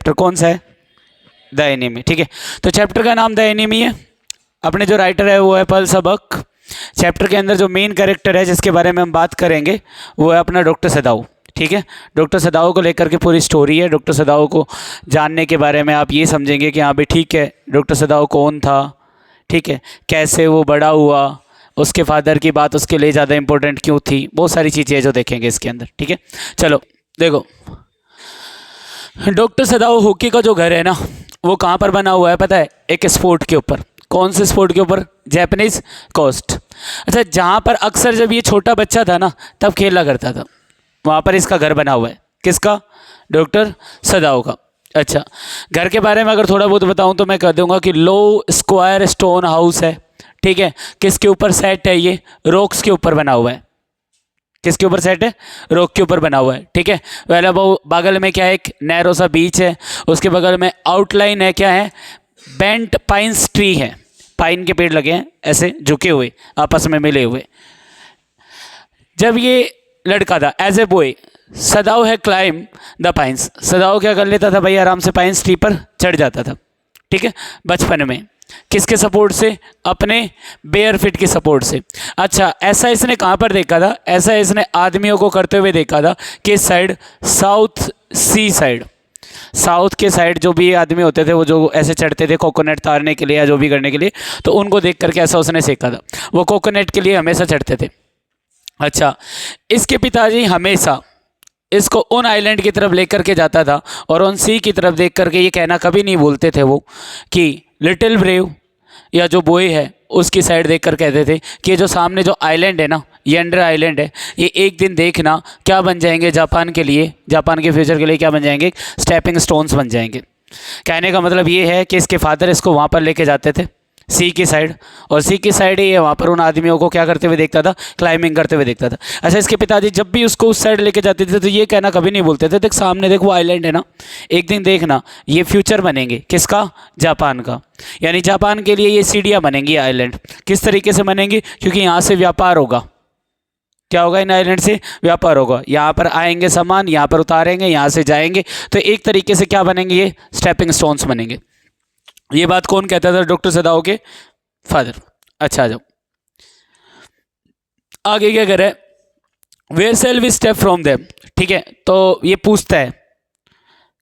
Chapter कौन सा है? The enemy. ठीक है, तो चैप्टर का नाम द एनिमी है। अपने जो राइटर है वो है पल सबक। चैप्टर के अंदर जो मेन कैरेक्टर है जिसके बारे में हम बात करेंगे वो है अपना डॉक्टर सदाऊ। ठीक है, डॉक्टर सदाऊ को लेकर के पूरी स्टोरी है। डॉक्टर सदाऊ को जानने के बारे में आप ये समझेंगे कि हाँ भाई ठीक है, डॉक्टर सदाऊ कौन था, ठीक है, कैसे वो बड़ा हुआ, उसके फादर की बात उसके लिए ज़्यादा इंपॉर्टेंट क्यों थी, बहुत सारी चीज़ें जो देखेंगे इसके अंदर। ठीक है, चलो देखो, डॉक्टर सदाऊ होकी का जो घर है ना वो कहाँ पर बना हुआ है पता है? एक स्पोर्ट के ऊपर। कौन से स्पोर्ट के ऊपर? Japanese coast. अच्छा, जहाँ पर अक्सर जब ये छोटा बच्चा था ना तब खेला करता था, वहाँ पर इसका घर बना हुआ है। किसका? डॉक्टर सदाऊ का। अच्छा, घर के बारे में अगर थोड़ा बहुत बताऊँ तो मैं कह दूँगा कि लो स्क्वायर स्टोन हाउस है। ठीक है, किसके ऊपर सेट है? ये रॉक्स के ऊपर बना हुआ है। किसके ऊपर सेट है? रॉक के ऊपर बना हुआ है। ठीक है, पहला वो बगल में क्या है? एक नैरो सा बीच है, उसके बगल में आउटलाइन है, क्या है? बेंट पाइन्स ट्री है, पाइन के पेड़ लगे हैं ऐसे झुके हुए आपस में मिले हुए। जब ये लड़का था एज ए बॉय, सदाऊ है क्लाइम द पाइन्स। सदाऊ क्या कर लेता था भाई? आराम से पाइन्स ट्री पर चढ़ जाता था। ठीक है, बचपन में। किसके सपोर्ट से? अपने बेयर फिट की सपोर्ट से। अच्छा, ऐसा इसने कहाँ पर देखा था? ऐसा इसने आदमियों को करते हुए देखा था कि साइड साउथ सी साइड, साउथ के साइड जो भी आदमी होते थे वो जो ऐसे चढ़ते थे कोकोनट तारने के लिए या जो भी करने के लिए, तो उनको देख करके ऐसा उसने सीखा था। वो कोकोनट के लिए हमेशा चढ़ते थे। अच्छा, इसके पिताजी हमेशा इसको उन आइलैंड की तरफ लेकर के जाता था और उन सी की तरफ देख करके ये कहना कभी नहीं भूलते थे वो कि लिटिल ब्रेव या जो बॉय है उसकी साइड देखकर कहते थे कि ये जो सामने जो आइलैंड है ना, ये अंडर आइलैंड है, ये एक दिन देखना क्या बन जाएंगे जापान के लिए, जापान के फ्यूचर के लिए क्या बन जाएंगे? स्टेपिंग स्टोन्स बन जाएंगे। कहने का मतलब ये है कि इसके फादर इसको वहाँ पर लेके जाते थे सी की साइड, और सी की साइड ही वहाँ पर उन आदमियों को क्या करते हुए देखता था? क्लाइंबिंग करते हुए देखता था। अच्छा, इसके पिताजी जब भी उसको उस साइड लेके जाते थे तो ये कहना कभी नहीं बोलते थे, देख सामने देख वो आइलैंड है ना, एक दिन देखना ये फ्यूचर बनेंगे। किसका? जापान का। यानी जापान के लिए ये सीढ़ियाँ बनेंगी आइलैंड। किस तरीके से बनेंगी? क्योंकि यहाँ से व्यापार होगा। क्या होगा? इन आइलैंड से व्यापार होगा। यहाँ पर आएंगे सामान, यहाँ पर उतारेंगे, यहाँ से जाएंगे, तो एक तरीके से क्या बनेंगे? ये स्टेपिंग स्टोन्स बनेंगे। ये बात कौन कहता था? डॉक्टर सदाऊ के फादर। अच्छा, आ जाओ आगे क्या करे? Where shall we step from them. ठीक है, तो ये पूछता है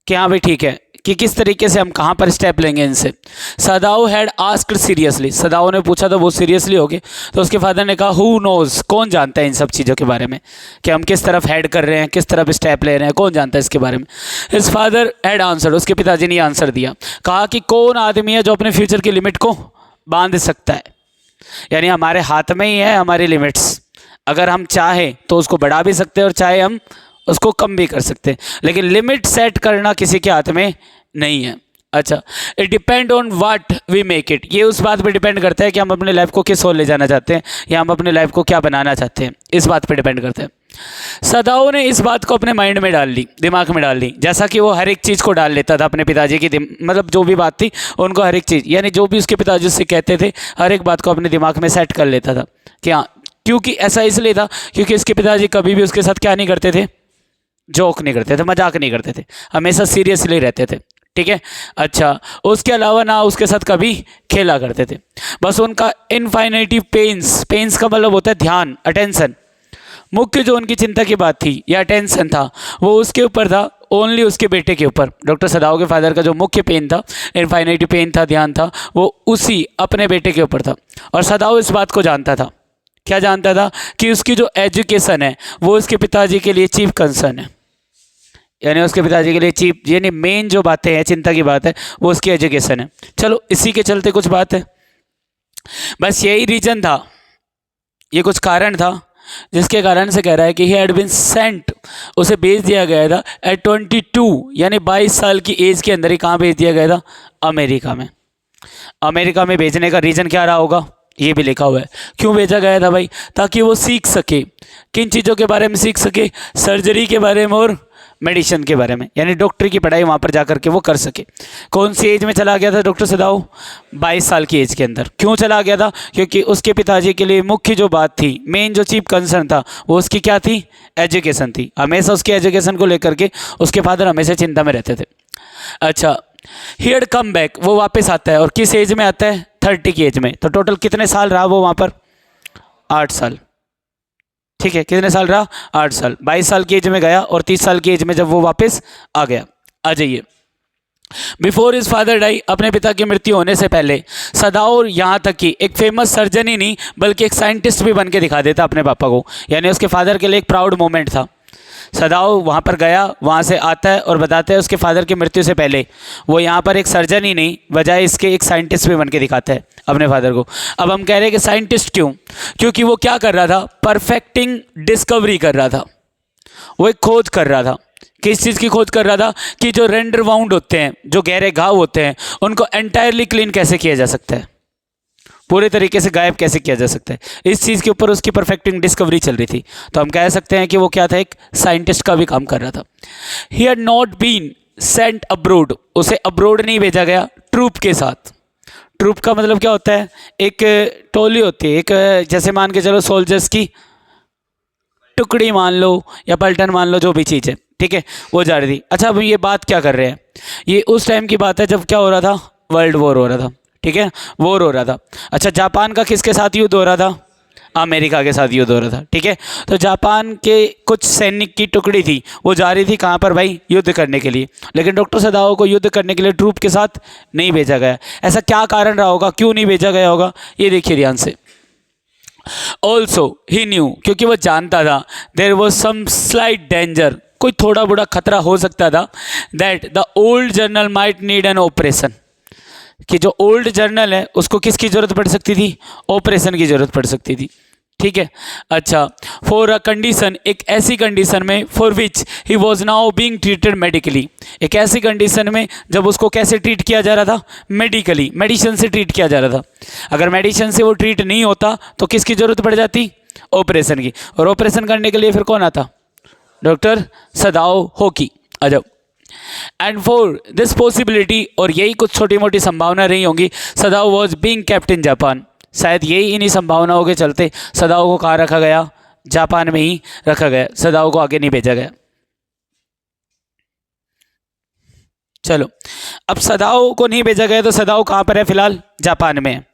कि हाँ भाई ठीक है कि किस तरीके से हम कहाँ पर स्टेप लेंगे इनसे। सदाऊ हैड आस्क्ड सीरियसली, सदाऊ ने पूछा था बहुत सीरियसली हो गए। तो उसके फादर ने कहा हु नोज, कौन जानता है इन सब चीज़ों के बारे में कि हम किस तरफ हेड कर रहे हैं, किस तरफ स्टेप ले रहे हैं, कौन जानता है इसके बारे में। हिज फादर हैड आंसर्ड, उसके पिताजी ने आंसर दिया, कहा कि कौन आदमी है जो अपने फ्यूचर की लिमिट को बांध सकता है। यानी हमारे हाथ में ही है हमारी लिमिट्स, अगर हम चाहें तो उसको बढ़ा भी सकते हैं और चाहे हम उसको कम भी कर सकते हैं, लेकिन लिमिट सेट करना किसी के हाथ में नहीं है। अच्छा, it depend on what we make it, ये उस बात पे डिपेंड करता है कि हम अपने लाइफ को किस ओर ले जाना चाहते हैं या हम अपने लाइफ को क्या बनाना चाहते हैं, इस बात पे डिपेंड करता है। सदाऊ ने इस बात को अपने माइंड में डाल ली, दिमाग में डाल ली, जैसा कि वो हर एक चीज़ को डाल लेता था अपने पिताजी की, मतलब जो भी बात थी उनको हर एक चीज़, यानी जो भी उसके पिताजी उससे कहते थे हर एक बात को अपने दिमाग में सेट कर लेता था कि हाँ। क्योंकि ऐसा इसलिए था क्योंकि इसके पिताजी कभी भी उसके साथ क्या नहीं करते थे? जोक नहीं करते थे, मजाक नहीं करते थे, हमेशा सीरियसली रहते थे। ठीक है, अच्छा, उसके अलावा ना उसके साथ कभी खेला करते थे। बस उनका इनफाइनेटिव पेन्स, पेन्स का मतलब होता है ध्यान, अटेंशन। मुख्य जो उनकी चिंता की बात थी या अटेंशन था वो उसके ऊपर था, ओनली उसके बेटे के ऊपर। डॉक्टर सदाऊ के फादर का जो मुख्य पेन था, इनफाइनेटिव पेन था, ध्यान था, वो उसी अपने बेटे के ऊपर था। और सदाऊ इस बात को जानता था, क्या जानता था? कि उसकी जो एजुकेशन है वो उसके पिताजी के लिए चीफ कंसर्न है, यानी उसके पिताजी के लिए चीफ, यानी मेन जो बातें हैं, चिंता की बात है वो उसकी एजुकेशन है। चलो, इसी के चलते कुछ बात है, बस यही रीजन था, ये कुछ कारण था जिसके कारण से कह रहा है कि ही हैड बीन सेंट, उसे भेज दिया गया था एट 22, यानी 22 साल की एज के अंदर ही। कहाँ भेज दिया गया था? अमेरिका में। अमेरिका में भेजने का रीज़न क्या रहा होगा? ये भी लिखा हुआ है। क्यों भेजा गया था भाई? ताकि वो सीख सके, किन चीज़ों के बारे में सीख सके? सर्जरी के बारे में और मेडिसिन के बारे में, यानी डॉक्टर की पढ़ाई वहाँ पर जा कर के वो कर सके। कौन सी एज में चला गया था डॉक्टर सदाओ? 22 साल की एज के अंदर। क्यों चला गया था? क्योंकि उसके पिताजी के लिए मुख्य जो बात थी, मेन जो चीफ कंसर्न था, वो उसकी क्या थी? एजुकेशन थी। हमेशा उसकी एजुकेशन को लेकर के उसके फादर हमेशा चिंता में रहते थे। अच्छा, ही हैड कम बैक, वो वापस आता है, और किस एज में आता है? 30 की एज में। तो टोटल कितने साल रहा वो वहाँ पर? 8 साल। ठीक है, कितने साल रहा? 8 साल। 22 साल की एज में गया और 30 साल की एज में जब वो वापस आ गया। आ जाइए, बिफोर इज फादर डाई, अपने पिता की मृत्यु होने से पहले सदाओ यहाँ तक कि एक फेमस सर्जन ही नहीं बल्कि एक साइंटिस्ट भी बन के दिखा देता अपने पापा को, यानी उसके फादर के लिए एक प्राउड मोमेंट था। सदाओ वहाँ पर गया, वहाँ से आता है और बताता है उसके फादर की मृत्यु से पहले वो यहाँ पर एक सर्जन ही नहीं, बजाय इसके एक साइंटिस्ट भी बन के दिखाता है अपने फादर को। अब हम कह रहे हैं कि साइंटिस्ट क्यों? क्योंकि वो क्या कर रहा था? परफेक्टिंग डिस्कवरी कर रहा था। वो एक खोज कर रहा था। किस चीज़ की खोज कर रहा था? कि जो रेंडर वाउंड होते हैं, जो गहरे घाव होते हैं, उनको एंटायरली क्लीन कैसे किया जा सकता है, पूरे तरीके से गायब कैसे किया जा सकता है। इस चीज़ के ऊपर उसकी परफेक्टिंग डिस्कवरी चल रही थी। तो हम कह सकते हैं कि वो क्या था? एक साइंटिस्ट का भी काम कर रहा था। He had not been sent abroad, उसे अब्रोड नहीं भेजा गया ट्रूप के साथ। ट्रूप का मतलब क्या होता है? एक टोली होती है, एक जैसे मान के चलो सोल्जर्स की टुकड़ी मान लो या पलटन मान लो, जो भी चीज़ है, ठीक है, वो जा रही थी। अच्छा, अब ये बात क्या कर रहे हैं? ये उस टाइम की बात है जब क्या हो रहा था? वर्ल्ड वॉर हो रहा था। ठीक है, वॉर हो रहा था। अच्छा, जापान का किसके साथ युद्ध हो रहा था? अमेरिका के साथ युद्ध हो रहा था। ठीक है, तो जापान के कुछ सैनिक की टुकड़ी थी, वो जा रही थी कहाँ पर भाई? युद्ध करने के लिए। लेकिन डॉक्टर सदाओ को युद्ध करने के लिए ट्रूप के साथ नहीं भेजा गया। ऐसा क्या कारण रहा होगा? क्यों नहीं भेजा गया होगा? ये देखिए ध्यान से। ऑल्सो ही न्यू, क्योंकि वो जानता था there was some slight danger, कोई थोड़ा बड़ा खतरा हो सकता था, that the old general might need an operation, कि जो ओल्ड जर्नल है उसको किसकी ज़रूरत पड़ सकती थी? ऑपरेशन की ज़रूरत पड़ सकती थी। ठीक है, अच्छा, फॉर अ कंडीशन, एक ऐसी कंडीशन में for which he was now being treated medically, एक ऐसी कंडीशन में जब उसको कैसे ट्रीट किया जा रहा था? मेडिकली, मेडिसिन से ट्रीट किया जा रहा था। अगर मेडिसिन से वो ट्रीट नहीं होता तो किसकी ज़रूरत पड़ जाती? ऑपरेशन की। और ऑपरेशन करने के लिए फिर कौन आता? डॉक्टर सदाओ होकी। आ जाओ। एंड फॉर दिस पॉसिबिलिटी, और यही कुछ छोटी मोटी संभावना रही होंगी, Sadao was being kept in Japan, शायद यही इन्हीं संभावनाओं के चलते सदाओ को कहाँ रखा गया? जापान में ही रखा गया, सदाओ को आगे नहीं भेजा गया। चलो, अब सदाओ को नहीं भेजा गया तो सदाओ कहाँ पर है? फिलहाल जापान में है।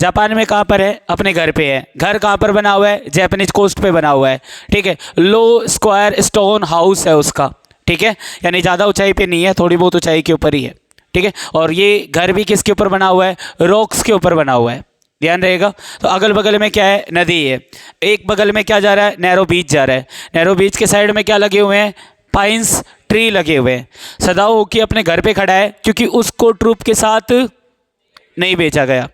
जापान में कहाँ पर है? अपने घर पे है। घर कहाँ पर बना हुआ है? जापानीज कोस्ट पे बना हुआ है। ठीक है, लो स्क्वायर स्टोन हाउस है उसका। ठीक है, यानी ज़्यादा ऊंचाई पे नहीं है, थोड़ी बहुत ऊंचाई के ऊपर ही है। ठीक है, और ये घर भी किसके ऊपर बना हुआ है? रॉक्स के ऊपर बना हुआ है, ध्यान रहेगा। तो अगल बगल में क्या है? नदी है। एक बगल में क्या जा रहा है? नैरो बीच जा रहा है। नैरो बीच के साइड में क्या लगे हुए हैं? पाइन्स ट्री लगे हुए हैं। सदाओ होकी अपने घर पे खड़ा है क्योंकि उसको ट्रूप के साथ नहीं भेजा गया।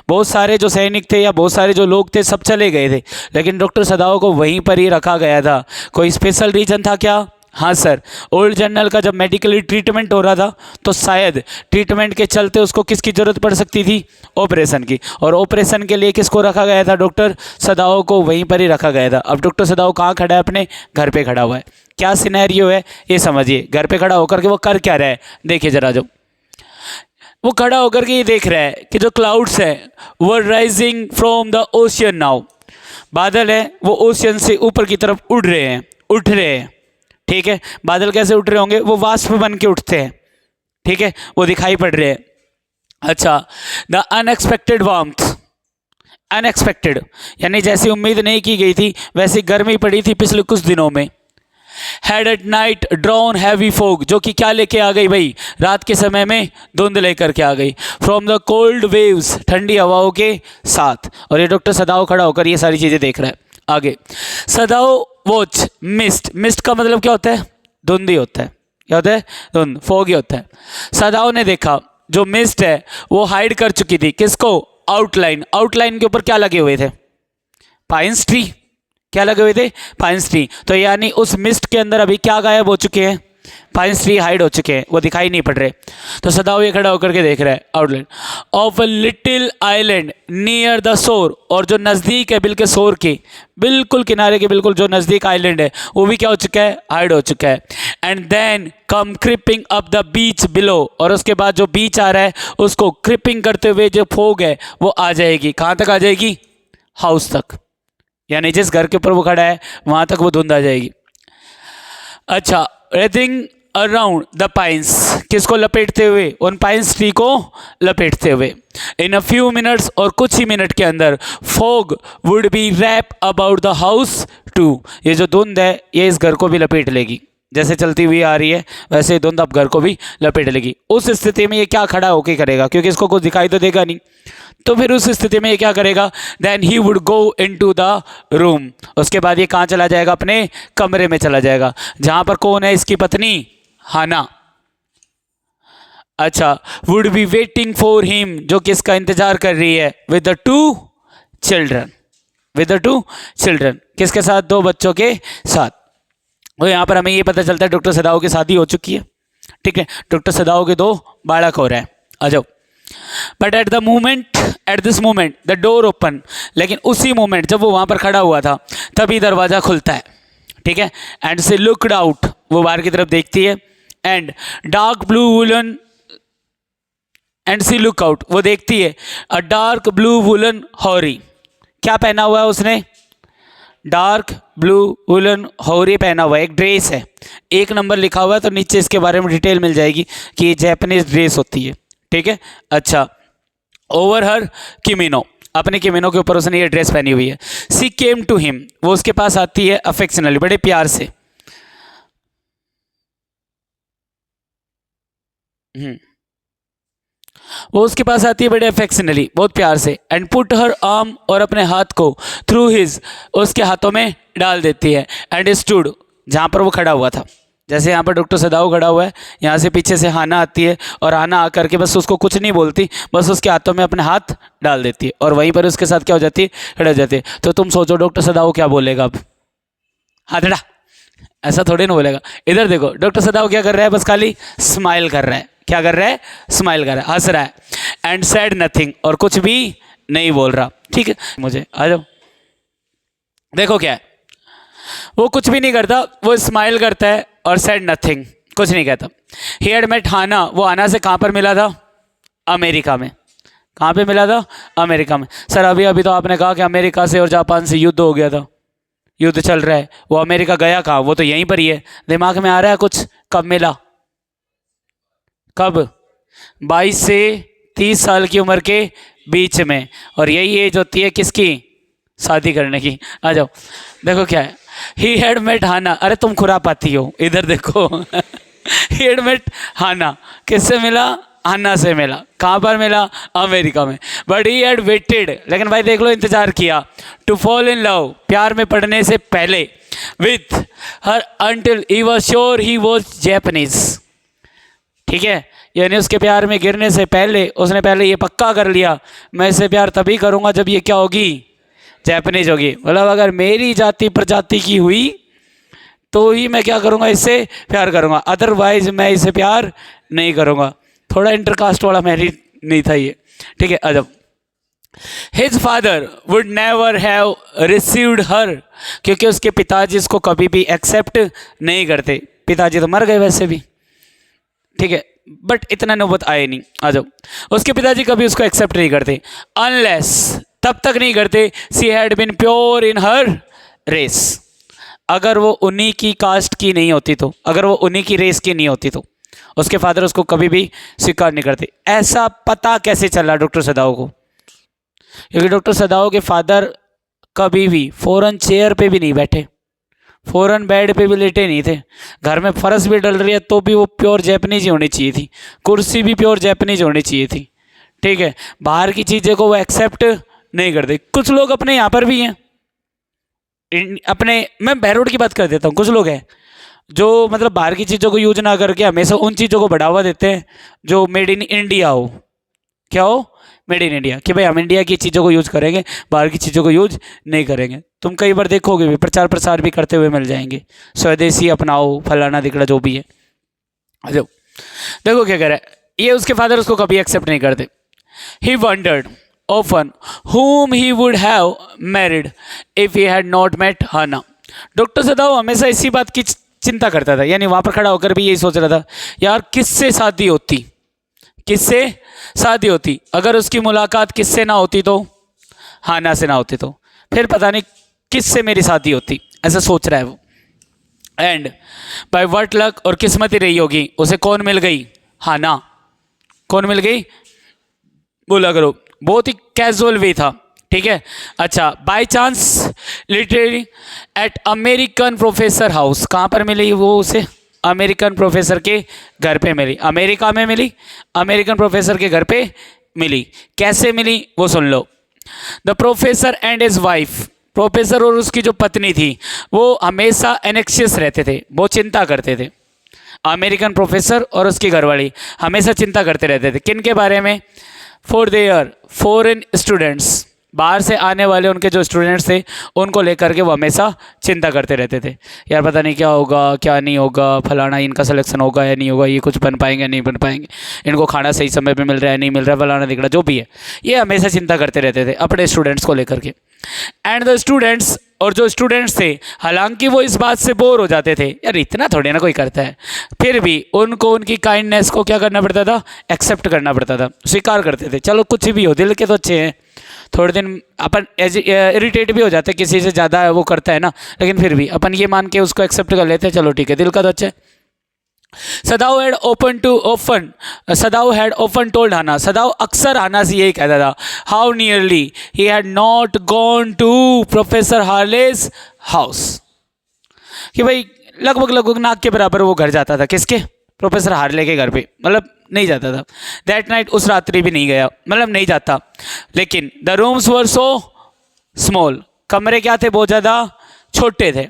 बहुत सारे जो सैनिक थे या बहुत सारे जो लोग थे सब चले गए थे, लेकिन डॉक्टर सदाओ को वहीं पर ही रखा गया था। कोई स्पेशल रीजन था क्या? हाँ सर, ओल्ड जनरल का जब मेडिकली ट्रीटमेंट हो रहा था तो शायद ट्रीटमेंट के चलते उसको किसकी ज़रूरत पड़ सकती थी? ऑपरेशन की। और ऑपरेशन के लिए किसको रखा गया था? डॉक्टर सदाओ को वहीं पर ही रखा गया था। अब डॉक्टर सदाओ कहाँ खड़ा है? अपने घर पे खड़ा हुआ है। क्या सिनेरियो है ये समझिए। घर पे खड़ा होकर के वो कर क्या रहा है? देखिए जरा, जो वो खड़ा होकर के ये देख रहा है कि जो क्लाउड्स हैं वो rising from the ocean now, बादल है वो ओशियन से ऊपर की तरफ उड़ रहे हैं, उठ रहे हैं। ठीक है, बादल कैसे उठ रहे होंगे? वो वाष्प बन के उठते हैं। ठीक है, वो दिखाई पड़ रहे हैं। अच्छा, द अनएक्सपेक्टेड वार्मथ, अनएक्सपेक्टेड यानी जैसी उम्मीद नहीं की गई थी वैसी गर्मी पड़ी थी पिछले कुछ दिनों में। Had at night drawn heavy fog, जो कि क्या लेके आ गई भाई? रात के समय में धुंध लेकर के आ गई। फ्रॉम द कोल्ड वेव्स, ठंडी हवाओं के साथ। और ये डॉक्टर सदाओ खड़ा होकर ये सारी चीज़ें देख रहा है। आगे, सदाओ वॉच मिस्ट, मिस्ट का मतलब क्या होता है? धुंध ही होता है। क्या होता है? धुंध, फॉग ही होता है। सदाओ ने देखा जो मिस्ट है वो हाइड कर चुकी थी किसको? आउटलाइन। आउटलाइन के ऊपर क्या लगे हुए थे? Pines tree. क्या लगे हुए थे? Pines tree. तो यानी उस मिस्ट के अंदर अभी क्या गायब हो चुके हैं? पाइन्स ट्री हाइड हो चुके हैं, वो दिखाई नहीं पड़ रहे। तो सदाओ ये खड़ा होकर के देख रहा है outline of a little island near the shore, और जो नज़दीक है बिल्कुल शोर के बिल्कुल किनारे के बिल्कुल जो नज़दीक आइलैंड है वो भी क्या हो चुका है? हाइड हो चुका है। And then come creeping up the beach below, और उसके बाद जो बीच आ रहा है उसको क्रिपिंग करते हुए जो फोग है वो आ जाएगी। कहाँ तक आ जाएगी? हाउस तक, यानी जिस घर के ऊपर वो खड़ा है वहाँ तक वो धुंध आ जाएगी। अच्छा, रेथिंग अराउंड द पाइन्स, किसको लपेटते हुए? उन पाइन्स ट्री को लपेटते हुए। इन अ फ्यू मिनट्स, और कुछ ही मिनट के अंदर, fog would be wrap about the house too, ये जो धुंध है ये इस घर को भी लपेट लेगी। जैसे चलती हुई आ रही है वैसे ही धुंध अब घर को भी लपेट लेगी। उस स्थिति में ये क्या खड़ा होके करेगा? क्योंकि इसको कुछ दिखाई तो देगा नहीं, तो फिर उस स्थिति में ये क्या करेगा? Then he would go into the room, उसके बाद ये कहाँ चला जाएगा? अपने कमरे में चला जाएगा, जहाँ पर कौन है? इसकी पत्नी हाना। अच्छा, would be waiting for him, जो किसका इंतजार कर रही है? With the two children, with the two children, किसके साथ? दो बच्चों के साथ। और यहाँ पर हमें ये पता चलता है डॉक्टर सदाओ की शादी हो चुकी है, ठीक है, डॉक्टर सदाओ के दो बालक हो रहे हैं। आ जाओ। But at this moment the door open, लेकिन उसी मोमेंट जब वो वहाँ पर खड़ा हुआ था तभी दरवाज़ा खुलता है, ठीक है। एंड से लुकड आउट, वो बाहर की तरफ देखती है। And dark blue woollen, and she look out, वो देखती है a dark blue woollen haori, क्या पहना हुआ है उसने? डार्क ब्लू वुलन हॉरी पहना हुआ है, एक ड्रेस है, 1 नंबर लिखा हुआ है, तो नीचे इसके बारे में डिटेल मिल जाएगी कि ये जैपनीज ड्रेस होती है, ठीक है। अच्छा, ओवर हर किमिनो, अपने किमिनो के ऊपर उसने ये ड्रेस पहनी हुई है। सी केम टू हिम, वो उसके पास आती है अफेक्शनली, बड़े प्यार से। वो उसके पास आती है बड़े अफेक्शनली, बहुत प्यार से। एंड पुट हर आर्म, और अपने हाथ को थ्रू हिज, उसके हाथों में डाल देती है। एंड स्टूड, जहाँ पर वो खड़ा हुआ था, जैसे यहाँ पर डॉक्टर सदाओ खड़ा हुआ है, यहाँ से पीछे से हाना आती है, और हाना आकर के बस उसको कुछ नहीं बोलती, बस उसके हाथों में अपने हाथ डाल देती है, और वहीं पर उसके साथ क्या हो जाती है? खड़े हो जाती है। तो तुम सोचो डॉक्टर सदाओ क्या बोलेगा अब? हाथड़ा, ऐसा थोड़ी ना बोलेगा। इधर देखो, डॉक्टर सदाओ क्या कर रहा है? बस खाली स्माइल कर रहा है। क्या कर रहा है? स्माइल कर रहा है, हंस रहा है। एंड सेड नथिंग, और कुछ भी नहीं बोल रहा, ठीक है। मुझे आ जाओ, देखो क्या है, वो कुछ भी नहीं करता, वो स्माइल करता है और सेड नथिंग, कुछ नहीं कहता। ही हैड मेट हाना, वो हाना से कहाँ पर मिला था? अमेरिका में। कहाँ पे मिला था? अमेरिका में। सर अभी अभी तो आपने कहा कि अमेरिका से और जापान से युद्ध हो गया था, युद्ध चल रहा है, वो अमेरिका गया कहाँ? वो तो यहीं पर ही है। दिमाग में आ रहा है कुछ? कब मिला? कब? 22 से 30 साल की उम्र के बीच में, और यही एज होती है किसकी? शादी करने की। आ जाओ, देखो क्या है। ही हैड मेट हाना, अरे तुम खुरापाती हो, इधर देखो। ही हैड मेट हाना, किससे मिला? हाना से मिला। कहाँ पर मिला? अमेरिका में। बट ही हैड वेटेड, लेकिन भाई देख लो, इंतजार किया, टू फॉल इन लव, प्यार में पड़ने से पहले, with her until he was sure he was Japanese, ठीक है। यानी उसके प्यार में गिरने से पहले उसने पहले ये पक्का कर लिया, मैं इससे प्यार तभी करूँगा जब ये क्या होगी? जैपनीज होगी। मतलब अगर मेरी जाति प्रजाति की हुई तो ही मैं क्या करूँगा? इससे प्यार करूँगा, अदरवाइज मैं इससे प्यार नहीं करूँगा। थोड़ा इंटरकास्ट वाला मैरिज नहीं था ये, ठीक है। अदब his father would never have received her, क्योंकि उसके पिताजी इसको कभी भी एक्सेप्ट नहीं करते। पिताजी तो मर गए वैसे भी, ठीक है, बट इतना नौबत आए नहीं। आ जाओ, उसके पिताजी कभी उसको एक्सेप्ट नहीं करते। अनलेस, तब तक नहीं करते, she had been pure in her race, अगर वो उन्हीं की कास्ट की नहीं होती तो, अगर वो उन्हीं की रेस की नहीं होती तो उसके फादर उसको कभी भी स्वीकार नहीं करते। ऐसा पता कैसे चला डॉक्टर सदाओ को? क्योंकि डॉक्टर सदाओ के फादर कभी भी फॉरेन चेयर पे भी नहीं बैठे, फॉरेन बेड पे भी लेटे नहीं थे। घर में फर्श भी डल रही है तो भी वो प्योर जैपनीज ही होनी चाहिए थी, कुर्सी भी प्योर जैपनीज होनी चाहिए थी, ठीक है। बाहर की चीज़ें को वो एक्सेप्ट नहीं करते। कुछ लोग अपने यहाँ पर भी हैं, अपने, मैं बहरोड की बात कर देता हूँ, कुछ लोग हैं जो मतलब बाहर की चीज़ों को यूज ना करके हमेशा उन चीज़ों को बढ़ावा देते हैं जो मेड इन इंडिया हो। क्या हो? मेड इन इंडिया, कि भाई हम इंडिया की चीज़ों को यूज करेंगे, बाहर की चीज़ों को यूज नहीं करेंगे। तुम कई बार देखोगे भी, प्रचार प्रसार भी करते हुए मिल जाएंगे, स्वदेशी अपनाओ, फलाना दिखड़ा जो भी है। अच्छा देखो क्या कह रहा है ये, उसके फादर उसको कभी एक्सेप्ट नहीं करते। He wondered often whom he would have married if he had not met Hana. Doctor Sadao हमेशा इसी बात की चिंता करता था, यानी वहाँ पर खड़ा होकर भी यही सोच रहा था, यार किससे शादी होती, किससे शादी होती, अगर उसकी मुलाकात किससे ना होती तो, हाना से ना होती तो, फिर पता नहीं किससे मेरी शादी होती, ऐसा सोच रहा है वो। एंड बाय व्हाट लक, और किस्मत ही रही होगी, उसे कौन मिल गई, हाना। कौन मिल गई, बोला करो, बहुत ही कैजुअल वे था, ठीक है। अच्छा, by chance literally at American professor house, कहाँ पर मिली वो उसे, अमेरिकन प्रोफेसर के घर पे मिली, अमेरिका में मिली, अमेरिकन प्रोफेसर के घर पे मिली। कैसे मिली वो सुन लो। The professor and his wife, professor और उसकी जो पत्नी थी वो हमेशा एनेक्शियस रहते थे, वो चिंता करते थे। अमेरिकन प्रोफेसर और उसकी घरवाली हमेशा चिंता करते रहते थे, किन के बारे में, फॉर देयर फॉरेन स्टूडेंट्स, बाहर से आने वाले उनके जो स्टूडेंट्स थे उनको लेकर के वो हमेशा चिंता करते रहते थे। यार पता नहीं क्या होगा क्या नहीं होगा, फलाना इनका सिलेक्शन होगा या नहीं होगा, ये कुछ बन पाएंगे नहीं बन पाएंगे, इनको खाना सही समय पे मिल रहा है नहीं मिल रहा है, फलाना दिख रहा, जो भी है, ये हमेशा चिंता करते रहते थे अपने स्टूडेंट्स को लेकर के। एंड द स्टूडेंट्स, और जो स्टूडेंट्स थे, हालांकि वो इस बात से बोर हो जाते थे, यार इतना थोड़ी ना कोई करता है, फिर भी उनको उनकी काइंडनेस को क्या करना पड़ता था, एक्सेप्ट करना पड़ता था, स्वीकार करते थे। चलो कुछ भी हो, दिल के तो अच्छे हैं, थोड़े दिन अपन इरिटेट भी हो जाते हैं, किसी से ज़्यादा वो करता है ना, लेकिन फिर भी अपन ये मान के उसको एक्सेप्ट कर लेते हैं, चलो ठीक है, दिल का तो अच्छा है। Sadao had often told Hana, Sadao अक्सर हाना से यही कहता था, how nearly he had not gone to professor Harley's house, कि भाई लगभग लगभग नाक के बराबर वो घर जाता था, किसके, प्रोफेसर हार्ले के घर पे, मतलब नहीं जाता था। दैट नाइट, उस रात्रि भी नहीं गया, मतलब नहीं जाता। लेकिन the rooms were so small, कमरे क्या थे, बहुत ज़्यादा छोटे थे।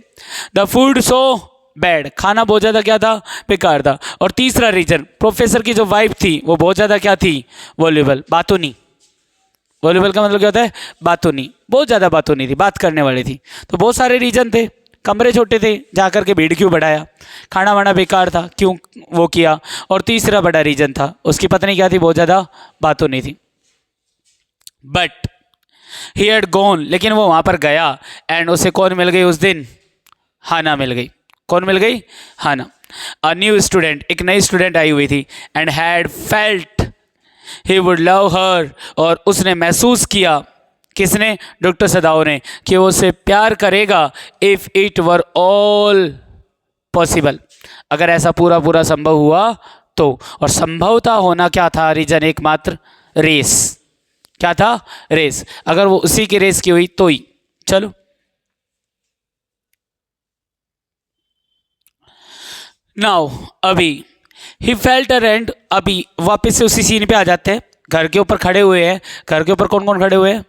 द फूड सो बैड, खाना बहुत ज़्यादा क्या था, बेकार था। और तीसरा रीजन, प्रोफेसर की जो वाइफ थी वो बहुत ज़्यादा क्या थी, वॉल्यूबल, बातूनी। वॉल्यूबल का मतलब क्या होता है, बातूनी, बहुत ज़्यादा बातूनी थी, बात करने वाली थी। तो बहुत सारे रीजन थे, कमरे छोटे थे, जा कर के भीड़ क्यों बढ़ाया, खाना वाना बेकार था, क्यों वो किया। और तीसरा बड़ा रीजन था, उसकी पत्नी क्या थी, बहुत ज़्यादा बातूनी थी। बट ही हैड गॉन, लेकिन वो वहाँ पर गया, एंड उसे कौन मिल गई उस दिन, हाना मिल गई। कौन मिल गई, हाना। अ न्यू स्टूडेंट, एक नई स्टूडेंट आई हुई थी। And had felt he would love हर, और उसने महसूस किया, किसने, डॉक्टर सदाओ ने, कि वो उसे प्यार करेगा, if it were all possible, अगर ऐसा पूरा पूरा संभव हुआ तो। और संभवता होना क्या था, रीजन एकमात्र, रेस। क्या था, रेस, अगर वो उसी की रेस की हुई तो ही। चलो नाउ, अभी ही फेल्ट अ रेंट, अभी वापस से उसी सीन पे आ जाते हैं, घर के ऊपर खड़े हुए हैं। घर के ऊपर कौन कौन खड़े हुए हैं,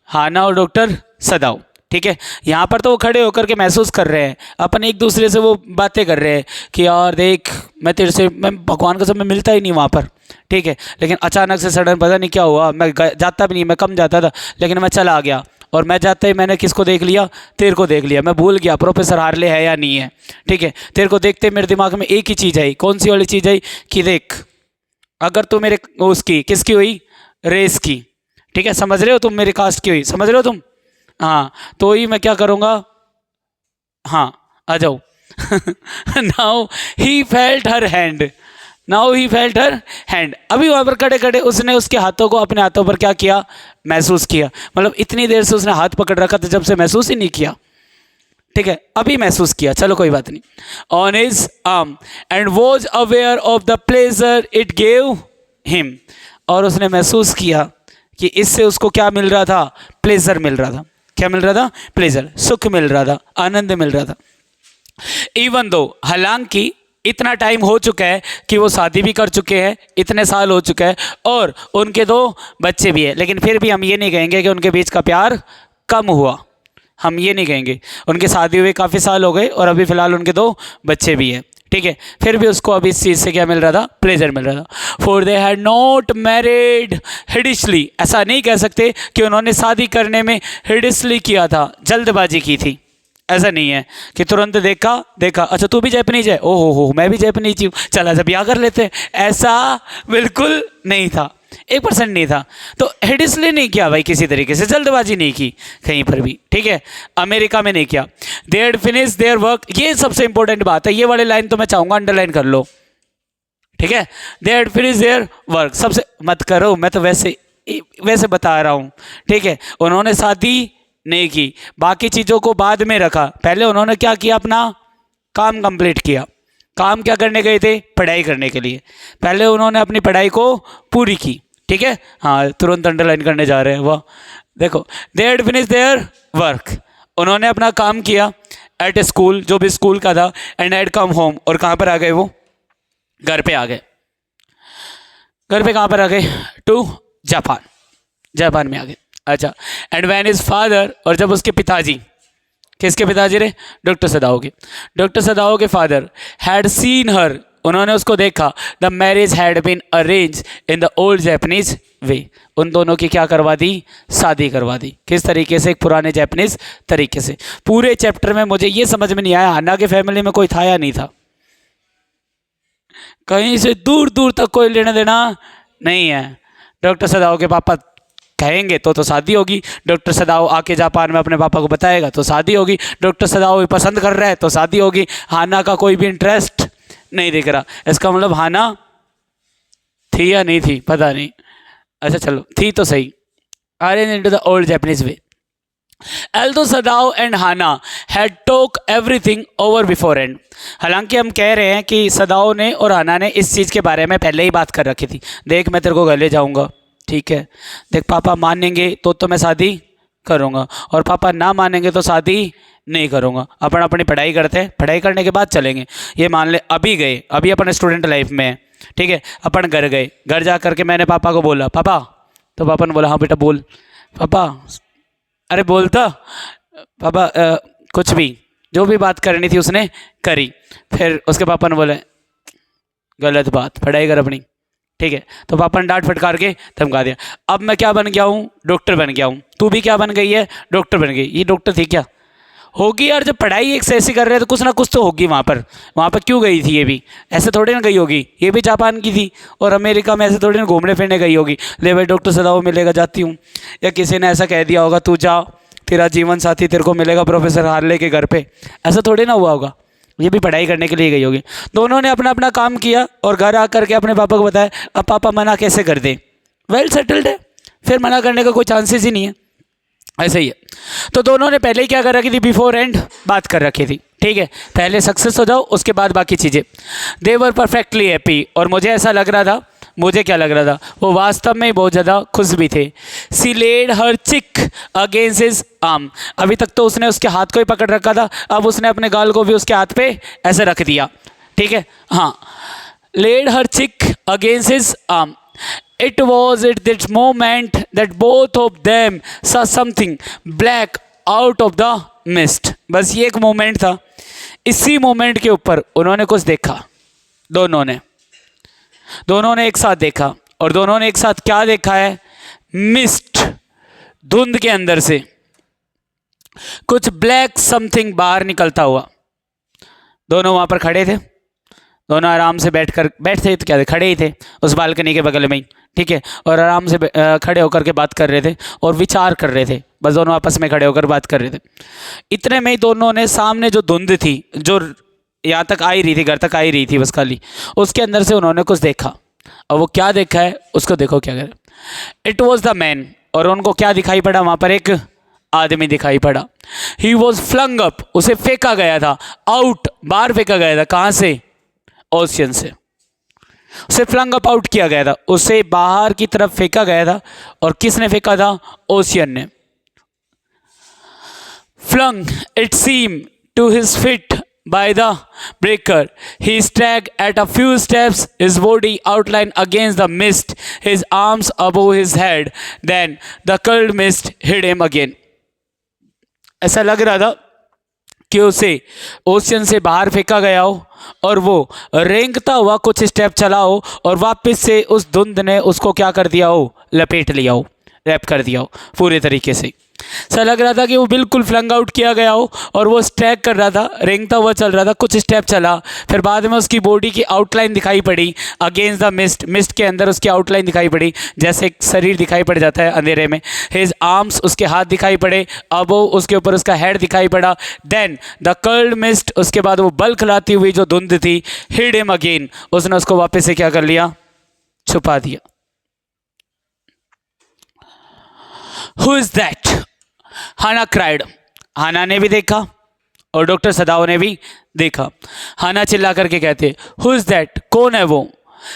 हाना और डॉक्टर सदाऊ, ठीक है। यहाँ पर तो वो खड़े होकर के महसूस कर रहे हैं, अपन एक दूसरे से वो बातें कर रहे हैं कि यार देख, मैं तेरे से, मैं भगवान का सब में मिलता ही नहीं वहाँ पर, ठीक है। लेकिन अचानक से सडन पता नहीं क्या हुआ, मैं जाता भी नहीं, मैं कम जाता था, लेकिन मैं चला गया, और मैं जाते ही मैंने किसको देख लिया, तेरे को देख लिया। मैं भूल गया प्रोफेसर हार्ले है या नहीं है, ठीक है। तेरे को देखते मेरे दिमाग में एक ही चीज़ आई, कौन सी वाली चीज़ आई, कि देख अगर तू मेरे उसकी, किसकी हुई, रेस की, ठीक है, समझ रहे हो तुम, मेरी कास्ट की हुई, समझ रहे हो तुम, हाँ, तो ही मैं क्या करूँगा, हाँ आ जाओ। Now he felt her hand, now he felt her hand, अभी वहाँ पर खड़े खड़े उसने उसके हाथों को अपने हाथों पर क्या किया, महसूस किया। मतलब इतनी देर से उसने हाथ पकड़ रखा था, जब से महसूस ही नहीं किया, ठीक है, अभी महसूस किया, चलो कोई बात नहीं। On his arm and was aware of the pleasure it gave him, और उसने महसूस किया कि इससे उसको क्या मिल रहा था, प्लेजर मिल रहा था। क्या मिल रहा था, प्लेजर, सुख मिल रहा था, आनंद मिल रहा था। इवन दो, हालांकि इतना टाइम हो चुका है कि वो शादी भी कर चुके हैं, इतने साल हो चुका है, और उनके 2 बच्चे भी हैं, लेकिन फिर भी हम ये नहीं कहेंगे कि उनके बीच का प्यार कम हुआ, हम ये नहीं कहेंगे। उनके शादी हुए काफ़ी साल हो गए, और अभी फ़िलहाल उनके 2 बच्चे भी हैं, ठीक है। फिर भी उसको अभी इस चीज़ से क्या मिल रहा था, प्लेजर मिल रहा था। For they had not married हिडिशली, ऐसा नहीं कह सकते कि उन्होंने शादी करने में हिडिशली किया था, जल्दबाजी की थी, ऐसा नहीं है कि तुरंत देखा अच्छा तू भी जैपनीज है, ओहो हो मैं भी जैपनीज हूँ, चल ऐसा ब्याह कर लेते हैं, ऐसा बिल्कुल नहीं था। 1% नहीं था। तो हेडिसली नहीं किया भाई, किसी तरीके से जल्दबाजी नहीं की कहीं पर भी, ठीक है। अमेरिका में नहीं किया। They had finish their work, ये सबसे इंपॉर्टेंट बात है, ये वाली लाइन तो मैं चाहूँगा अंडरलाइन कर लो, ठीक है। They had finish their work, सबसे मत करो, मैं तो वैसे बता रहा हूँ, ठीक है। उन्होंने शादी नहीं की, बाकी चीज़ों को बाद में रखा, पहले उन्होंने क्या किया, अपना काम कंप्लीट किया। काम क्या करने गए थे, पढ़ाई करने के लिए, पहले उन्होंने अपनी पढ़ाई को पूरी की, ठीक है। हाँ, तुरंत अंडरलाइन करने जा रहे हैं, वाह। देखो, they had finish their work, उन्होंने अपना काम किया एट ए स्कूल, जो भी स्कूल का था, एंड हैड कम होम, और कहाँ पर आ गए वो, घर पे आ गए। घर पे कहाँ पर आ गए, टू जापान, जापान में आ गए। अच्छा, एंड व्हेन हिज फादर, और जब उसके पिताजी, किसके पिताजी रे, डॉक्टर सदाओ के, डॉक्टर सदाओ के फादर हैड सीन हर, उन्होंने उसको देखा, the marriage had been arrange in the old Japanese way, उन दोनों की क्या करवा दी, शादी करवा दी। किस तरीके से, एक पुराने जैपनीज तरीके से। पूरे चैप्टर में मुझे ये समझ में नहीं आया, हाना के फैमिली में कोई था या नहीं था, कहीं से दूर दूर तक कोई लेना देना नहीं है। डॉक्टर सदाओ के पापा कहेंगे तो शादी होगी, डॉक्टर सदाओ आके जापान में अपने पापा को बताएगा तो शादी होगी, डॉक्टर सदाओ पसंद कर रहा है तो शादी होगी। हाना का कोई भी इंटरेस्ट नहीं दिख रहा, इसका मतलब हाना थी या नहीं थी, पता नहीं। अच्छा चलो, थी तो सही। Arrange into the old Japanese way, Although Sadao and Hana had talked everything over beforehand, हालांकि हम कह रहे हैं कि सदाओ ने और हाना ने इस चीज़ के बारे में पहले ही बात कर रखी थी। देख, मैं तेरे को गले जाऊंगा, ठीक है, देख पापा मानेंगे तो मैं शादी करूंगा, और पापा ना मानेंगे तो शादी नहीं करूंगा। अपन अपनी पढ़ाई करते हैं, पढ़ाई करने के बाद चलेंगे। ये मान ले अभी गए, अभी अपन स्टूडेंट लाइफ में है, ठीक है। अपन घर गए, घर जा करके मैंने पापा को बोला, पापा, तो पापा ने बोला हाँ बेटा बोल। पापा, अरे बोलता पापा, कुछ भी, जो भी बात करनी थी उसने करी। फिर उसके पापा ने बोले गलत बात, पढ़ाई कर अपनी, ठीक है। तो पापा ने डांट फटकार के धमका दिया। अब मैं क्या बन गया हूँ, डॉक्टर बन गया हूँ। तू भी क्या बन गई है, डॉक्टर बन गई। ये डॉक्टर थी क्या, होगी यार, जब पढ़ाई एक से ऐसी कर रहे हैं तो कुछ ना कुछ तो होगी वहाँ पर क्यों गई थी ये भी, ऐसे थोड़ी ना गई होगी, ये भी जापान की थी और अमेरिका में ऐसे थोड़ी ना घूमने फिरने गई होगी, ले भाई डॉक्टर सदाओ मिलेगा जाती हूँ, या किसी ने ऐसा कह दिया होगा तू जा, तेरा जीवन साथी तेरे को मिलेगा प्रोफेसर हार्ले के घर पे, ऐसा थोड़ी ना हुआ होगा। ये भी पढ़ाई करने के लिए गई होगी। दोनों ने अपना अपना काम किया और घर आ करके अपने पापा को बताया। अब पापा मना कैसे कर दें, वेल सेटल्ड है, फिर मना करने का कोई चांसेस ही नहीं है, ऐसे ही है। तो दोनों ने पहले ही क्या कर रखी थी, बिफोर एंड बात कर रखी थी, ठीक है। पहले सक्सेस हो जाओ, उसके बाद बाकी चीज़ें। दे वर परफेक्टली हैप्पी, और मुझे ऐसा लग रहा था, मुझे क्या लग रहा था, वो वास्तव में बहुत ज़्यादा खुश भी थे। सी लेड हर चिक अगेंस्ट हिज आर्म, अभी तक तो उसने उसके हाथ को ही पकड़ रखा था, अब उसने अपने गाल को भी उसके हाथ पे ऐसे रख दिया, ठीक है। हाँ, लेड हर चिक against his arm, it was at that moment that both of them saw something black out of the mist, बस ये एक मोमेंट था, इसी मोमेंट के ऊपर उन्होंने कुछ देखा। दोनों ने एक साथ देखा, और दोनों ने एक साथ क्या देखा है, मिस्ट, धुंध के अंदर से कुछ ब्लैक समथिंग बाहर निकलता हुआ। दोनों वहाँ पर खड़े थे, दोनों आराम से बैठते तो क्या थे, खड़े ही थे उस बालकनी के बगल में ही, ठीक है, और आराम से खड़े होकर के बात कर रहे थे और विचार कर रहे थे, बस दोनों आपस में खड़े होकर बात कर रहे थे। इतने में ही दोनों ने सामने जो धुंध थी, जो यहाँ तक आ ही रही थी, घर तक आ ही रही थी बस खाली, उसके अंदर से उन्होंने कुछ देखा, और वो क्या देखा है उसको देखो क्या करे। इट वॉज द मैन, और उनको क्या दिखाई पड़ा, वहाँ पर एक आदमी दिखाई पड़ा। ही वॉज फ्लंग अप, उसे फेंका गया था, आउट, बाहर फेंका गया था, कहाँ से, ओशियन से, उसे फ्लंग अप आउट किया गया था, उसे बाहर की तरफ फेंका गया था। और किसने फेंका था, ओशियन ने। Flung it seem to his feet by the breaker, he staggered at a few steps, his body outlined against the mist, his arms above his head, then the cold mist hid him again. ऐसा लग रहा था कि उसे ocean से बाहर फेंका गया हो और वो रेंगता हुआ कुछ स्टेप चला हो और वापस से उस धुंध ने उसको क्या कर दिया हो, लपेट लिया हो, रैप कर दिया हो पूरे तरीके से। ऐसा लग रहा था कि वो बिल्कुल फ्लंग आउट किया गया हो और वो स्ट्रैक कर रहा था, रेंगता हुआ चल रहा था। कुछ स्टेप चला, फिर बाद में उसकी बॉडी की आउटलाइन दिखाई पड़ी अगेंस्ट द मिस्ट, मिस्ट के अंदर उसकी आउटलाइन दिखाई पड़ी, जैसे एक शरीर दिखाई पड़ जाता है अंधेरे में। हिज आर्म्स, उसके हाथ दिखाई पड़े, अब उसके ऊपर उसका हेड दिखाई पड़ा। देन द कर्ल्ड मिस्ट, उसके बाद वो बल्क लाती हुई जो धुंध थी, हिड हिम अगेन, उसने उसको वापस से क्या कर लिया, छुपा दिया। Who is that? Hana cried. Hana ने भी देखा और डॉक्टर सदाओ ने भी देखा। हाना चिल्ला करके कहते, हु इज दैट? कौन है वो?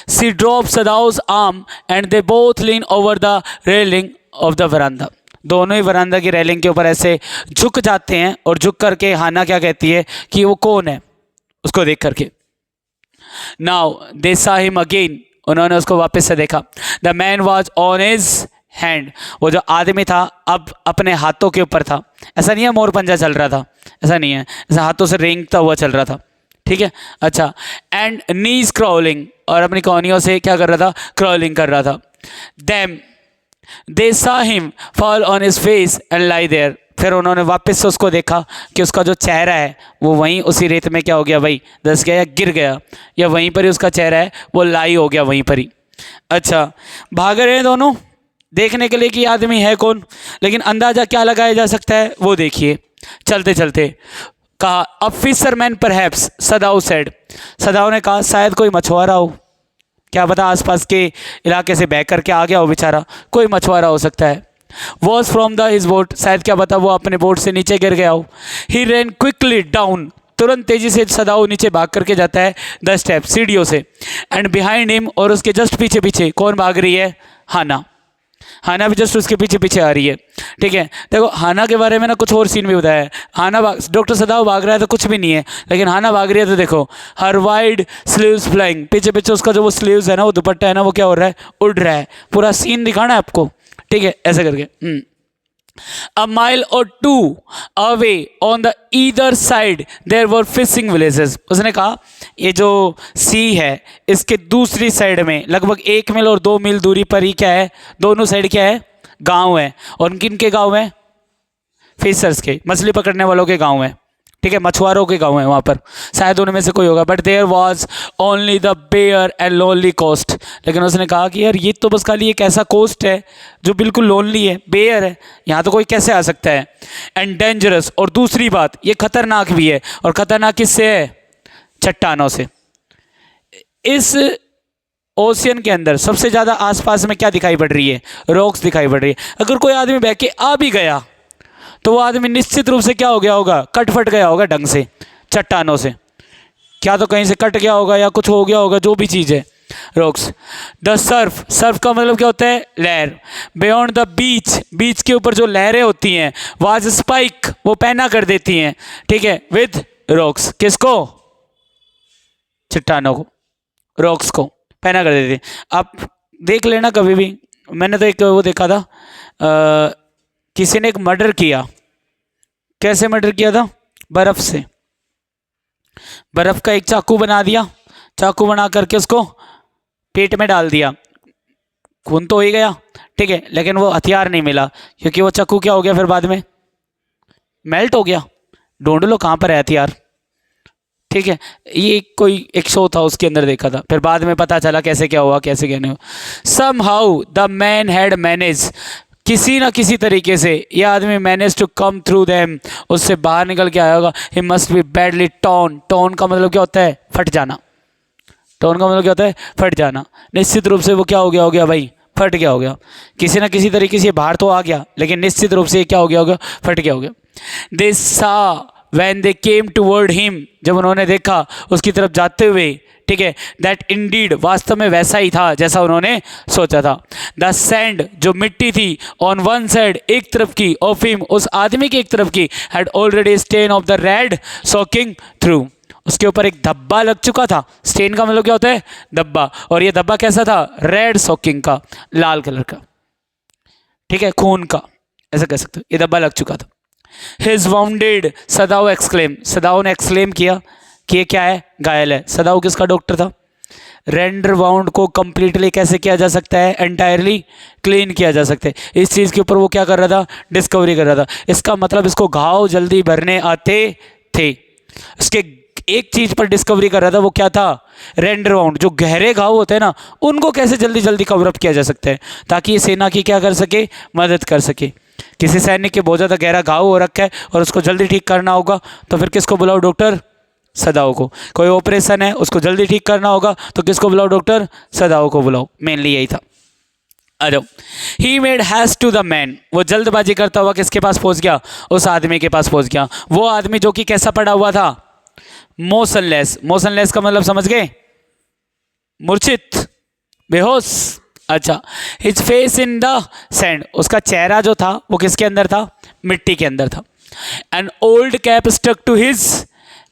She drop Sadao's arm and they both lean over the railing of the veranda. दोनों ही वरांदा की रेलिंग के ऊपर ऐसे झुक जाते हैं और झुक करके हाना क्या कहती है कि वो कौन है, उसको देख करके। Now they saw him again, उन्होंने उसको वापस से देखा। The man was on his hand, वो जो आदमी था अब अपने हाथों के ऊपर था। ऐसा नहीं है मोर पंजा चल रहा था, ऐसा नहीं है, ऐसा हाथों से रेंगता हुआ चल रहा था, ठीक है। अच्छा, एंड नीज क्रॉलिंग, और अपनी कौनियों से क्या कर रहा था, क्रॉलिंग कर रहा था। Them they saw him fall on his face and lie there, फिर उन्होंने वापस से उसको देखा कि उसका जो चेहरा है वो वहीं उसी रेत में क्या हो गया भाई, धंस गया या गिर गया, या वहीं पर ही उसका चेहरा है वो लाई हो गया वहीं पर ही। अच्छा, भाग रहे हैं दोनों देखने के लिए कि आदमी है कौन, लेकिन अंदाजा क्या लगाया जा सकता है वो देखिए। चलते चलते कहा, a fisherman perhaps, Sadao said, Sadao ने कहा शायद कोई मछुआरा हो, क्या पता आसपास के इलाके से बह करके आ गया हो बेचारा, कोई मछुआरा हो सकता है। Was from the his boat, शायद क्या पता वो अपने बोट से नीचे गिर गया हो। ही रैन क्विकली डाउन, तुरंत तेजी से सदाओ नीचे भाग करके जाता है 10 स्टेप सीढ़ियों से। एंड बिहाइंड हिम, और उसके जस्ट पीछे पीछे कौन भाग रही है, हाना। हाना भी जस्ट उसके पीछे पीछे आ रही है, ठीक है। देखो हाना के बारे में ना कुछ और सीन भी बताया है। हाना डॉक्टर सदाओ भाग रहा है तो कुछ भी नहीं है, लेकिन हाना भाग रही है तो देखो, हर वाइड स्लीव्स फ्लाइंग, पीछे पीछे उसका जो वो स्लीव्स है ना, वो दुपट्टा है ना, वो क्या हो रहा है, उड़ रहा है। पूरा सीन दिखाना है आपको, ठीक है, ऐसे करके। A mile or two away on the either side there were fishing villages. उसने कहा ये जो सी है इसके दूसरी साइड में लगभग 1 मील और 2 मील दूरी पर ही क्या है, दोनों साइड क्या है, गांव है। और किन के गांव है, फिशर्स के, मछली पकड़ने वालों के गांव है, ठीक है, मछुआरों के गांव है वहाँ पर, शायद उनमें से कोई होगा। But there was only the bare and lonely coast, लेकिन उसने कहा कि यार ये तो बस खाली एक ऐसा कोस्ट है जो बिल्कुल लोनली है, बेयर है, यहाँ तो कोई कैसे आ सकता है। एंड डेंजरस, और दूसरी बात ये खतरनाक भी है, और खतरनाक किससे है, चट्टानों से। इस ओशियन के अंदर सबसे ज़्यादा आसपास में क्या दिखाई पड़ रही है, रॉक्स दिखाई पड़ रही है। अगर कोई आदमी बह के आ भी गया तो वो आदमी निश्चित रूप से क्या हो गया होगा, कट फट गया होगा ढंग से चट्टानों से, क्या तो कहीं से कट गया होगा या कुछ हो गया होगा, जो भी चीज़ है, रॉक्स। द सर्फ, सर्फ का मतलब क्या होता है, लहर। बियॉन्ड द बीच, बीच के ऊपर जो लहरें होती हैं, वाज स्पाइक, वो पहना कर देती हैं, ठीक है, विद रॉक्स, किसको, चट्टानों को, रॉक्स को पहना कर देती हैं। आप देख लेना कभी भी, मैंने तो एक वो देखा था, किसी ने एक मर्डर किया, कैसे मर्डर किया था, बर्फ से, बर्फ का एक चाकू बना दिया, चाकू बना करके उसको पेट में डाल दिया, खून तो हो ही गया, ठीक है, लेकिन वो हथियार नहीं मिला, क्योंकि वो चाकू क्या हो गया, फिर बाद में मेल्ट हो गया। ढूंढ लो कहाँ पर है हथियार, ठीक है। ये कोई एक शो था उसके अंदर देखा था, फिर बाद में पता चला कैसे क्या हुआ, कैसे क्या नहीं हुआ। Somehow the man had manage, किसी ना किसी तरीके से यह आदमी manage to come through them, उससे बाहर निकल के आया होगा। He must be badly torn, torn का मतलब क्या होता है, फट जाना, टॉर्न का मतलब क्या होता है, फट जाना। निश्चित रूप से वो क्या हो गया भाई, फट गया हो गया, किसी ना किसी तरीके से बाहर तो आ गया, लेकिन निश्चित रूप से क्या हो गया, फट गया हो गया। दे सा when they came toward him, जब उन्होंने देखा उसकी तरफ जाते हुए, ठीक है, that indeed, वास्तव में वैसा ही था जैसा उन्होंने सोचा था। the sand, जो मिट्टी थी, on one side, एक तरफ की, of him, उस आदमी की एक तरफ की, had already stain of the red soaking through, उसके ऊपर एक धब्बा लग चुका था। स्टेन का मतलब क्या होता है, धब्बा, और ये धब्बा कैसा था, रेड सोकिंग का, लाल कलर का, ठीक है, खून का, ऐसा कह सकते हो, ये धब्बा लग चुका था। His wounded, सदाओ एक्सक्लेम, सदाओ ने एक्सक्लेम किया कि ये क्या है, घायल है। सदाओ किसका डॉक्टर था, रेंडर वाउंड को कंप्लीटली कैसे किया जा सकता है, एंटायरली क्लीन किया जा सकता है। इस चीज़ के ऊपर वो क्या कर रहा था, डिस्कवरी कर रहा था। इसका मतलब इसको घाव जल्दी भरने आते थे। इसके एक चीज़ पर डिस्कवरी कर रहा था, वो क्या था, रेंडर वाउंड। जो गहरे घाव होते हैं ना, उनको कैसे जल्दी जल्दी कवर अप किया जा सकता है ताकि ये सेना की क्या कर सके, मदद कर सके। किसी सैनिक के बहुत ज़्यादा गहरा घाव हो रखा है और उसको जल्दी ठीक करना होगा तो फिर किसको बुलाओ, डॉक्टर सदाओ को। कोई ऑपरेशन है उसको जल्दी ठीक करना होगा तो किसको बुलाओ, डॉक्टर सदाओ को बुलाओ। मेनली यही था। आ जाओ। He made haste to the man, वो जल्दबाजी करता हुआ किसके पास पहुंच गया, उस आदमी के पास पहुंच गया। वो आदमी जो कि कैसा पड़ा हुआ था, मोशनलेस। मोशनलेस का मतलब समझ गए, मूर्छित, बेहोश। अच्छा, his face in the sand, उसका चेहरा जो था वो किसके अंदर था, मिट्टी के अंदर था। An old cap stuck to his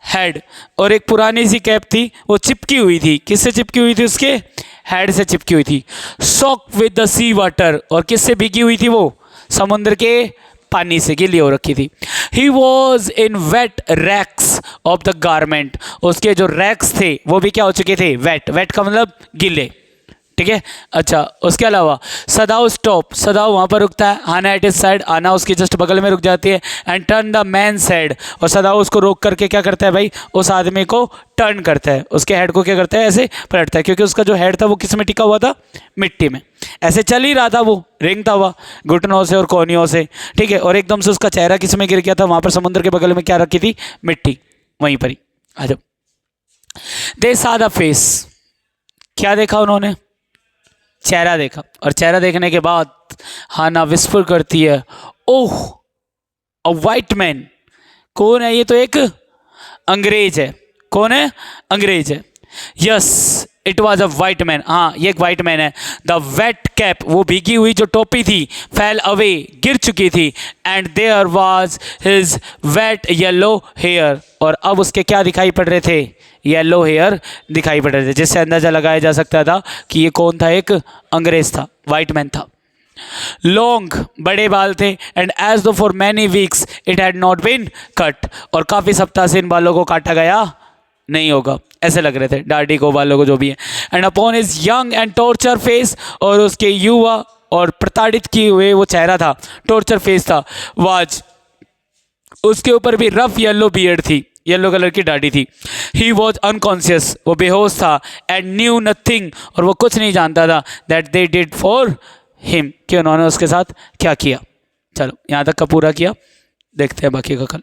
head, और एक पुरानी सी कैप थी वो चिपकी हुई थी। किससे चिपकी हुई थी, उसके हेड से चिपकी हुई थी। Soak with the sea water, और किससे भीगी हुई थी वो, समुद्र के पानी से गीली हो रखी थी। He was in wet rags of the garment, उसके जो रैक्स थे वो भी क्या हो चुके थे, वेट। वेट का मतलब गीले, ठीक है। अच्छा, उसके अलावा सदाओ स्टॉप, सदाओ वहाँ पर रुकता है। आना एट इज साइड, आना उसकी जस्ट बगल में रुक जाती है। And turn the man side, और सदाओ उसको रोक करके क्या करता है भाई, उस आदमी को टर्न करता है, उसके हेड को क्या करता है, ऐसे पलटता है, क्योंकि उसका जो हेड था वो किस में टिका हुआ था, मिट्टी में। ऐसे चल ही रहा था, वो रेंगता हुआ घुटनों से और कोहनियों से, ठीक है। और एकदम से उसका चेहरा किस में गिर गया था, वहाँ पर समुद्र के बगल में क्या रखी थी, मिट्टी, वहीं पर ही। आ जाओ। दे सा द फेस, क्या देखा उन्होंने, चेहरा देखा। और चेहरा देखने के बाद हाना विस्पर करती है, ओह अ वाइट मैन। कौन है ये, तो एक अंग्रेज है। कौन है, अंग्रेज है। Yes it was a white man, हाँ ये एक वाइट मैन है। द वेट कैप, वो भीगी हुई जो टोपी थी, फेल अवे, गिर चुकी थी। And there was his wet yellow hair, और अब उसके क्या दिखाई पड़ रहे थे, येलो हेयर दिखाई पड़ रहे थे, जिससे अंदाजा लगाया जा सकता था कि ये कौन था, एक अंग्रेज था, वाइट मैन था। लॉन्ग, बड़े बाल थे। And as though for many weeks it had not been cut, और काफ़ी सप्ताह से इन बालों को काटा गया नहीं होगा, ऐसे लग रहे थे, दाढ़ी को, बालों को, जो भी है। And upon his young and torture face, और उसके युवा और प्रताड़ित किए हुए वो चेहरा था, टॉर्चर फेस था। वाज, उसके ऊपर भी रफ येलो बियर्ड थी, येलो कलर की दाढ़ी थी। ही वॉज अनकॉन्शियस, वो बेहोश था। एंड न्यू नथिंग, और वो कुछ नहीं जानता था, that they did for him, कि उन्होंने उसके साथ क्या किया। चलो यहाँ तक का पूरा किया, देखते हैं बाकी का कल।